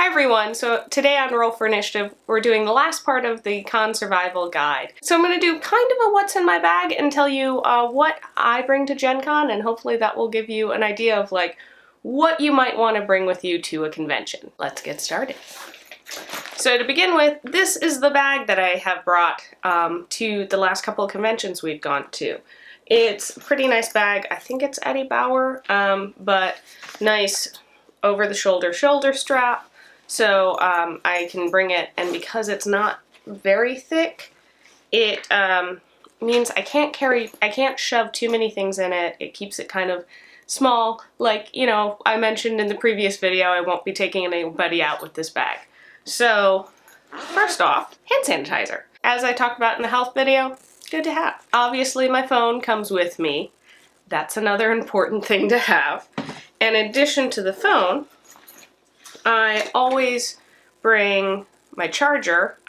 Hi everyone, so today on Roll for Initiative we're doing the last part of the Con Survival Guide. So I'm going to do kind of a what's in my bag and tell you what I bring to Gen Con, and hopefully that will give you an idea of like what you might want to bring with you to a convention. Let's get started. So to begin with, this is the bag that I have brought to the last couple of conventions we've gone to. It's a pretty nice bag. I think it's Eddie Bauer, but nice over-the-shoulder shoulder strap. So I can bring it, and because it's not very thick, it means I can't shove too many things in it. It keeps it kind of small. Like, you know, I mentioned in the previous video, I won't be taking anybody out with this bag. So first off, hand sanitizer. As I talked about in the health video, good to have. Obviously my phone comes with me. That's another important thing to have. In addition to the phone, I always bring my charger,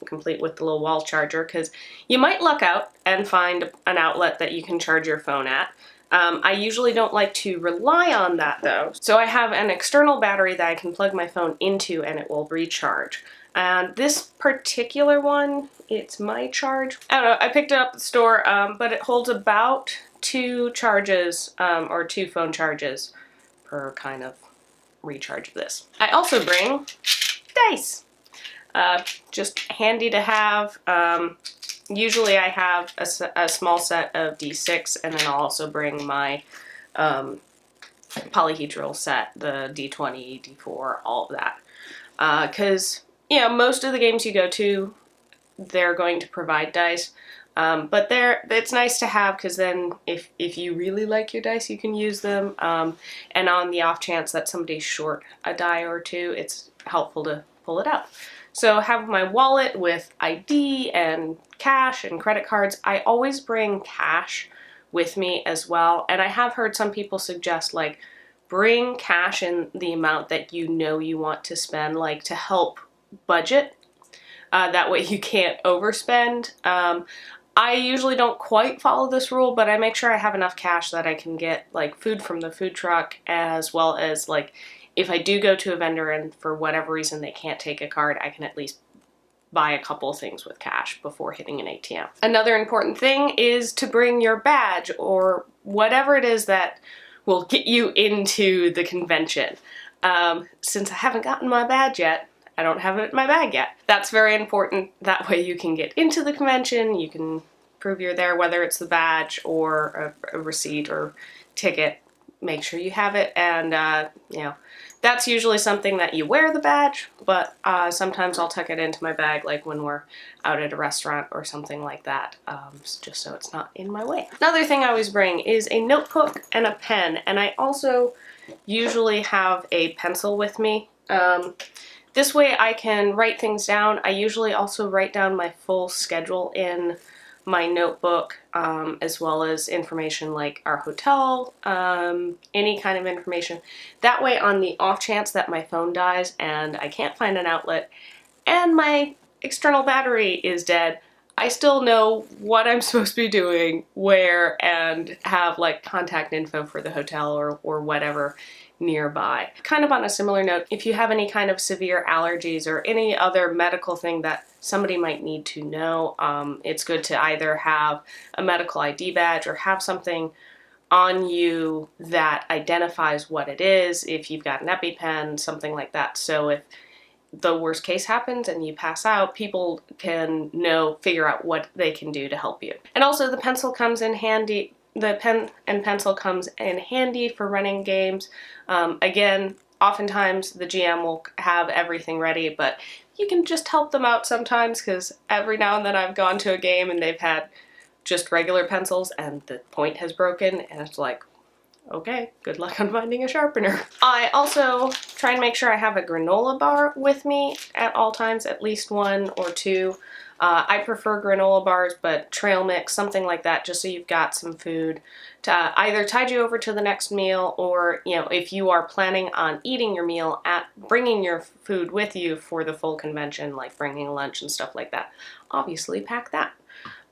complete with the little wall charger, because you might luck out and find an outlet that you can charge your phone at. I usually don't like to rely on that though, so I have an external battery that I can plug my phone into and it will recharge. And this particular one, it's my charge. I don't know, I picked it up at the store, but it holds about 2 charges, or 2 phone charges per kind of recharge of this. I also bring dice. Just handy to have. Usually I have a small set of D6, and then I'll also bring my polyhedral set, the D20, D4, all of that. Because, you know, most of the games you go to, they're going to provide dice. But it's nice to have, because then if you really like your dice, you can use them. And on the off chance that somebody's short a die or two, it's helpful to pull it out. So I have my wallet with ID and cash and credit cards. I always bring cash with me as well. And I have heard some people suggest, like, bring cash in the amount that you know you want to spend, like to help budget. That way you can't overspend. I usually don't quite follow this rule, but I make sure I have enough cash that I can get like food from the food truck, as well as like if I do go to a vendor and for whatever reason they can't take a card, I can at least buy a couple of things with cash before hitting an ATM. Another important thing is to bring your badge or whatever it is that will get you into the convention. Since I haven't gotten my badge yet, I don't have it in my bag yet. That's very important. That way you can get into the convention, you can prove you're there, whether it's the badge or a receipt or ticket. Make sure you have it, and you know, that's usually something that you wear the badge, but sometimes I'll tuck it into my bag, like when we're out at a restaurant or something like that, just so it's not in my way. Another thing I always bring is a notebook and a pen, and I also usually have a pencil with me. This way I can write things down. I usually also write down my full schedule in my notebook, as well as information like our hotel, any kind of information. That way, on the off chance that my phone dies and I can't find an outlet and my external battery is dead, I still know what I'm supposed to be doing, where, and have like contact info for the hotel or whatever nearby. Kind of on a similar note, if you have any kind of severe allergies or any other medical thing that somebody might need to know, it's good to either have a medical ID badge or have something on you that identifies what it is, if you've got an EpiPen, something like that. So if the worst case happens and you pass out, people can figure out what they can do to help you. And also the pencil comes in handy. The pen and pencil comes in handy for running games. Again, oftentimes the GM will have everything ready, but you can just help them out sometimes, because every now and then I've gone to a game and they've had just regular pencils and the point has broken, and it's like, okay, good luck on finding a sharpener. I also try and make sure I have a granola bar with me at all times, at least 1 or 2. I prefer granola bars, but trail mix, something like that, just so you've got some food to either tide you over to the next meal, or, you know, if you are planning on eating your meal, bringing your food with you for the full convention, like bringing lunch and stuff like that, obviously pack that.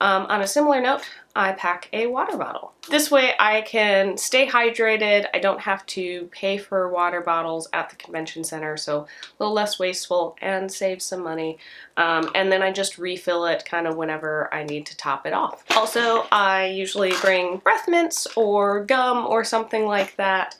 On a similar note, I pack a water bottle. This way I can stay hydrated. I don't have to pay for water bottles at the convention center, so a little less wasteful and save some money. And then I just refill it kind of whenever I need to top it off. Also, I usually bring breath mints or gum or something like that.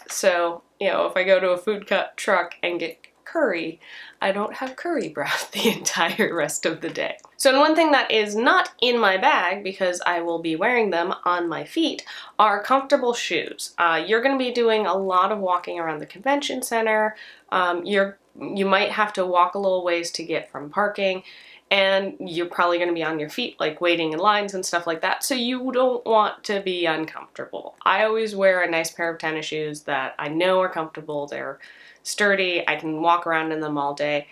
So, you know, if I go to a food truck and get curry, I don't have curry breath the entire rest of the day. So one thing that is not in my bag, because I will be wearing them on my feet, are comfortable shoes. You're going to be doing a lot of walking around the convention center. You might have to walk a little ways to get from parking, and you're probably going to be on your feet, like waiting in lines and stuff like that, so you don't want to be uncomfortable. I always wear a nice pair of tennis shoes that I know are comfortable. They're sturdy, I can walk around in them all day.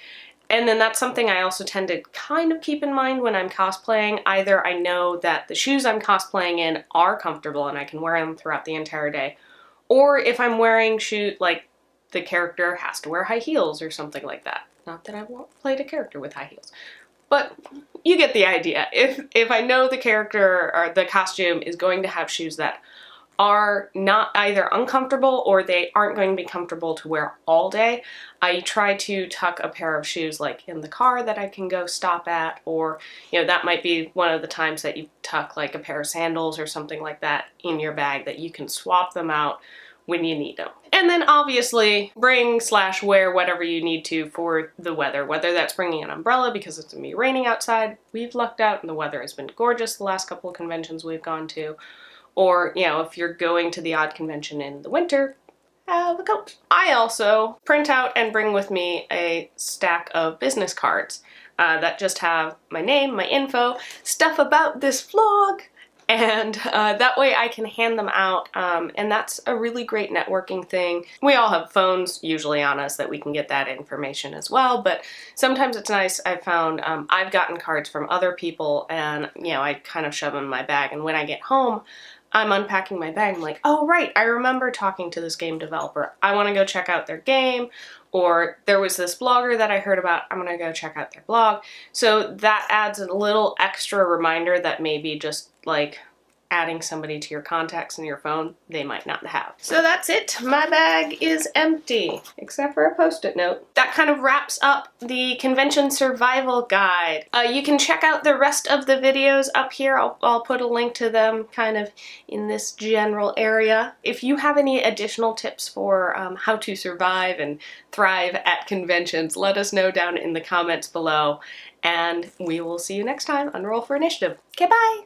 And then that's something I also tend to kind of keep in mind when I'm cosplaying. Either I know that the shoes I'm cosplaying in are comfortable and I can wear them throughout the entire day, or if I'm wearing shoes, like the character has to wear high heels or something like that. Not that I won't play the character with high heels, but you get the idea. If I know the character or the costume is going to have shoes that are not either uncomfortable or they aren't going to be comfortable to wear all day, I try to tuck a pair of shoes like in the car that I can go stop at, or, you know, that might be one of the times that you tuck like a pair of sandals or something like that in your bag that you can swap them out when you need them. And then obviously bring/wear whatever you need to for the weather, whether that's bringing an umbrella because it's gonna be raining outside. We've lucked out and the weather has been gorgeous the last couple of conventions we've gone to. Or, you know, if you're going to the odd convention in the winter, have a coat. I also print out and bring with me a stack of business cards that just have my name, my info, stuff about this vlog, and that way I can hand them out, and that's a really great networking thing. We all have phones usually on us that we can get that information as well, but sometimes it's nice. I've found I've gotten cards from other people, and, you know, I kind of shove them in my bag, and when I get home, I'm unpacking my bag, I'm like, oh right, I remember talking to this game developer. I want to go check out their game, or there was this blogger that I heard about, I'm gonna go check out their blog. So that adds a little extra reminder that maybe just like adding somebody to your contacts in your phone they might not have. So that's it. My bag is empty, except for a post-it note. That kind of wraps up the convention survival guide. You can check out the rest of the videos up here. I'll put a link to them kind of in this general area. If you have any additional tips for how to survive and thrive at conventions, let us know down in the comments below, and we will see you next time on Roll for Initiative. Okay, bye!